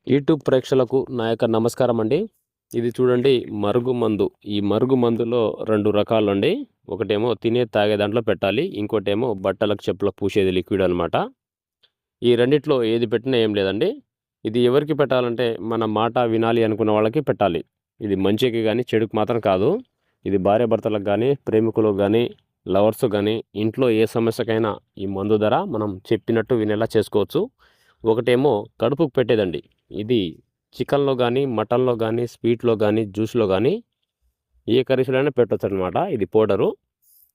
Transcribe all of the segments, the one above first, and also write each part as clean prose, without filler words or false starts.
YouTube ప్రేక్షకులకు నా యొక్క నమస్కారం అండి. ఇది చూడండి మరుగు మందు. ఈ మరుగు మందులో 2 రకాలండి. ఒకటేమో తినే తాగే దాంట్లో పెట్టాలి. ఇంకోటేమో బట్టలకు చెప్పులకు పూసేది లిక్విడ్ అనమాట. ఈ రెండిట్లో ఏది పెట్టినా ఏం లేదండి. ఇది ఎవరికి పెట్టాలంటే మన మాట వినాలి అనుకున్న వాళ్ళకి పెట్టాలి. ఇది మంచికి కానీ చెడుకు మాత్రం కాదు. ఇది భార్యాభర్తలకు కానీ, ప్రేమికులకు కానీ, లవర్స్ కానీ ఇంట్లో ఏ సమస్యకైనా ఈ మందు ధర మనం చెప్పినట్టు వినేలా చేసుకోవచ్చు. ఒకటేమో కడుపుకు పెట్టేదండి. ఇది చికెన్లో కానీ, మటన్లో కానీ, స్వీట్లో కానీ, జ్యూస్లో కానీ ఏ కర్రీస్‌లోనే పెట్టొచ్చనమాట. ఇది పౌడరు.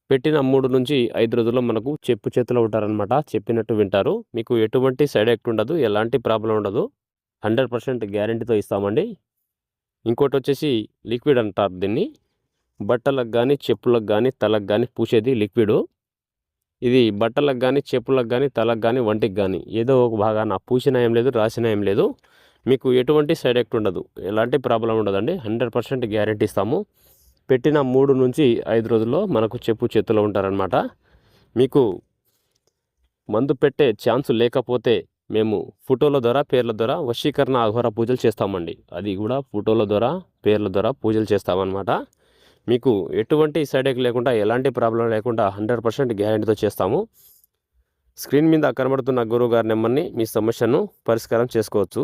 పెట్టిన 3 నుంచి 5 రోజుల్లో మనకు చెప్పు చేతులో ఉంటారనమాట. చెప్పినట్టు వింటారు. మీకు ఎటువంటి సైడ్ ఎఫెక్ట్ ఉండదు. ఎలాంటి ప్రాబ్లం ఉండదు. 100% గ్యారంటీతో ఇస్తామండి. ఇంకోటొచ్చేసి లిక్విడ్ అంటారు దీన్ని. బట్టలకు గానీ, చెప్పులకు గానీ, తలకు గానీ పూసేది లిక్విడు. ఇది బట్టలకు గానీ, చెప్పులకు గానీ, తలకు గానీ, వంటికి గానీ ఏదో ఒక భాగాన పూసినా ఏం లేదు, రాసినా ఏం లేదు. మీకు ఎటువంటి సైడ్ ఎఫెక్ట్ ఉండదు. ఎలాంటి ప్రాబ్లం ఉండదండి. 100% గ్యారంటీ ఇస్తాము. పెట్టిన 3 నుంచి 5 రోజుల్లో మనకు చెప్పు చేతుల్లో ఉంటారనమాట. మీకు మందు పెట్టే ఛాన్స్ లేకపోతే మేము ఫోటోల ద్వారా, పేర్ల ద్వారా వశీకరణ అఘోర పూజలు చేస్తామండి. అది కూడా ఫోటోల ద్వారా, పేర్ల ద్వారా పూజలు చేస్తామన్నమాట. మీకు ఎటువంటి సైడ్ ఎఫెక్ట్ లేకుండా, ఎలాంటి ప్రాబ్లం లేకుండా 100% గ్యారంటీతో చేస్తాము. స్క్రీన్ మీద కనబడుతున్న గురువుగారి నెంబర్ని మీ సమస్యను పరిష్కారం చేసుకోవచ్చు.